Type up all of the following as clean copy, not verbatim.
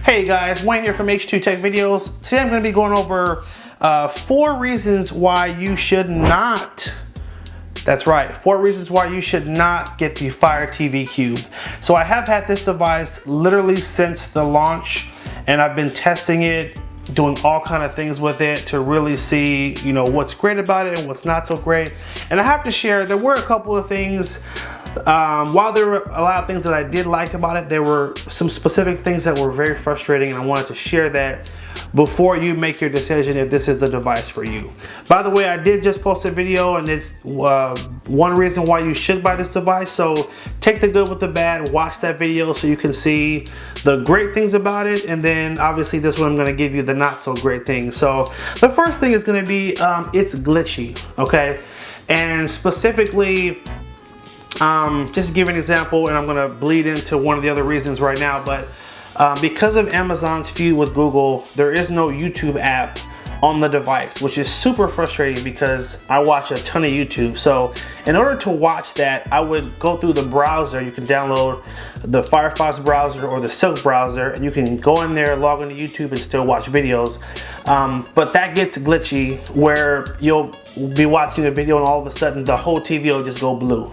Hey guys, Wayne here from H2 Tech Videos. Today I'm going to be going over 4 reasons why you should not, that's right, 4 reasons why you should not get the Fire TV Cube. So I have had this device literally since the launch, and I've been testing it, doing all kind of things with it to really see, you know, what's great about it and what's not so great. And I have to share, there were a couple of things. While there were a lot of things that I did like about it, there were some specific things that were very frustrating, and I wanted to share that before you make your decision if this is the device for you. By the way, I did just post a video, and it's one reason why you should buy this device. So take the good with the bad, watch that video so you can see the great things about it, and then obviously this one I'm going to give you the not so great things. So the first thing is going to be it's glitchy, okay? And specifically, just to give an example, and I'm going to bleed into one of the other reasons right now, but because of Amazon's feud with Google, there is no YouTube app on the device, which is super frustrating because I watch a ton of YouTube. So in order to watch that, I would go through the browser. You can download the Firefox browser or the Silk browser, and you can go in there, log into YouTube, and still watch videos. But that gets glitchy where you'll be watching a video and all of a sudden the whole TV will just go blue.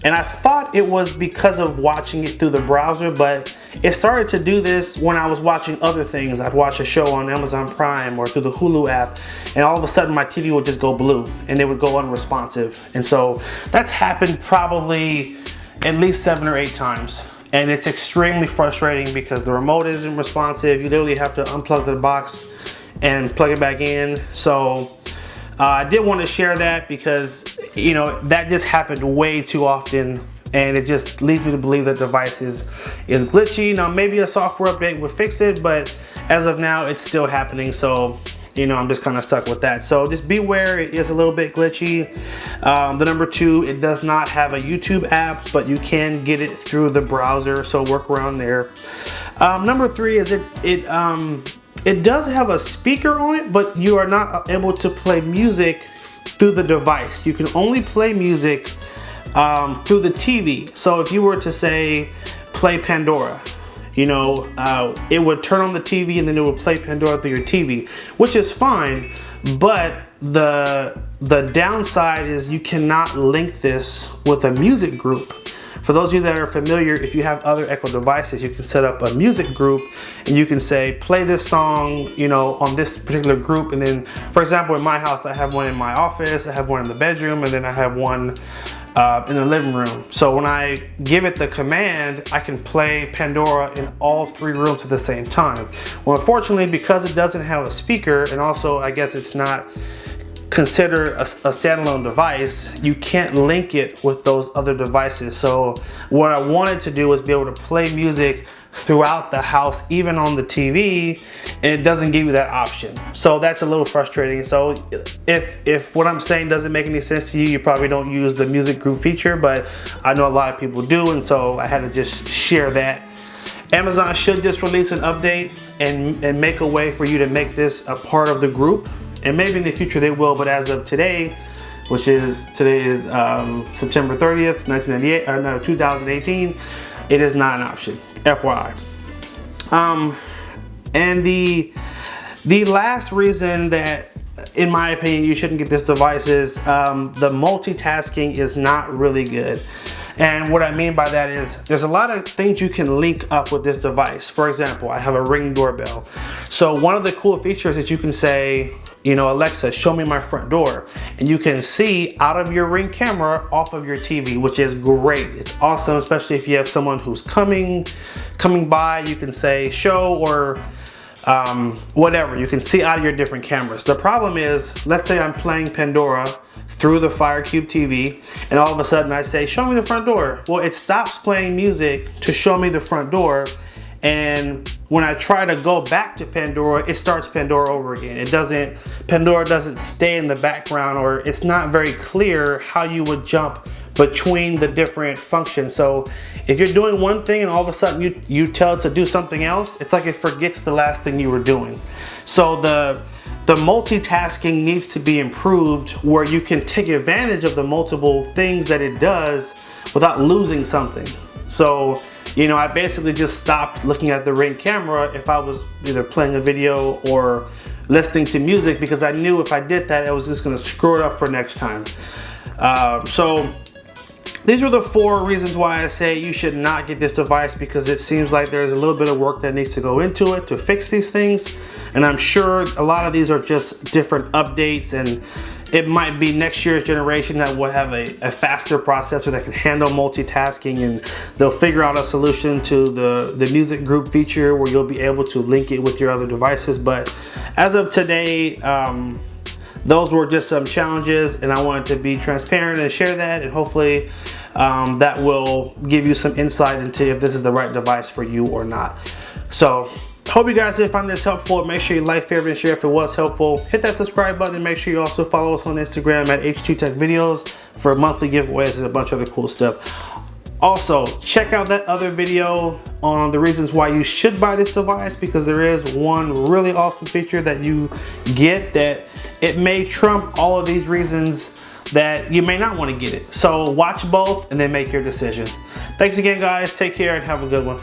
And I thought it was because of watching it through the browser, but it started to do this when I was watching other things. I'd watch a show on Amazon Prime or through the Hulu app, and all of a sudden my TV would just go blue and it would go unresponsive. And so that's happened probably at least 7 or 8 times. And it's extremely frustrating because the remote isn't responsive. You literally have to unplug the box and plug it back in. So I did want to share that because, you know, that just happened way too often, and it just leads me to believe that the device is glitchy. Now maybe a software update would fix it, but as of now it's still happening, so you know, I'm just kind of stuck with that. So just beware, it is a little bit glitchy. The number 2, it does not have a YouTube app, but you can get it through the browser, so work around there. Number 3 is it does have a speaker on it, but you are not able to play music through the device. You can only play music through the TV. So if you were to say play Pandora, you know, it would turn on the TV and then it would play Pandora through your TV, which is fine. But the downside is you cannot link this with a music group. For those of you that are familiar, if you have other Echo devices, you can set up a music group and you can say, play this song, you know, on this particular group. And then, for example, in my house, I have one in my office, I have one in the bedroom, and then I have one in the living room. So when I give it the command, I can play Pandora in all 3 rooms at the same time. Well, unfortunately, because it doesn't have a speaker, and also I guess it's not considered a standalone device, you can't link it with those other devices. So what I wanted to do was be able to play music throughout the house, even on the TV, and it doesn't give you that option. So that's a little frustrating. So if what I'm saying doesn't make any sense to you, you probably don't use the music group feature, but I know a lot of people do, and so I had to just share that. Amazon should just release an update and make a way for you to make this a part of the group. And maybe in the future they will, but as of today, today is September 30th, 2018, it is not an option, FYI. And the last reason that, in my opinion, you shouldn't get this device is the multitasking is not really good. And what I mean by that is there's a lot of things you can link up with this device. For example, I have a Ring doorbell. So one of the cool features is you can say, you know, Alexa, show me my front door. And you can see out of your Ring camera off of your TV, which is great. It's awesome, especially if you have someone who's coming by. You can say show or whatever. You can see out of your different cameras. The problem is, let's say I'm playing Pandora through the Fire Cube TV, and all of a sudden I say, show me the front door. Well, it stops playing music to show me the front door, and when I try to go back to Pandora, it starts Pandora over again. Pandora doesn't stay in the background, or it's not very clear how you would jump between the different functions. So if you're doing one thing and all of a sudden you tell it to do something else, it's like it forgets the last thing you were doing. So the multitasking needs to be improved, where you can take advantage of the multiple things that it does without losing something. So, you know, I basically just stopped looking at the Ring camera if I was either playing a video or listening to music, because I knew if I did that, I was just gonna screw it up for next time. So these were the 4 reasons why I say you should not get this device, because it seems like there's a little bit of work that needs to go into it to fix these things. And I'm sure a lot of these are just different updates, and it might be next year's generation that will have a faster processor that can handle multitasking, and they'll figure out a solution to the music group feature where you'll be able to link it with your other devices. But as of today, those were just some challenges, and I wanted to be transparent and share that, and hopefully that will give you some insight into if this is the right device for you or not. So hope you guys did find this helpful. Make sure you like, favorite, and share if it was helpful. Hit that subscribe button, and make sure you also follow us on Instagram at H2TechVideos for monthly giveaways and a bunch of other cool stuff. Also, check out that other video on the reasons why you should buy this device, because there is one really awesome feature that you get that it may trump all of these reasons that you may not want to get it. So watch both and then make your decision. Thanks again, guys. Take care and have a good one.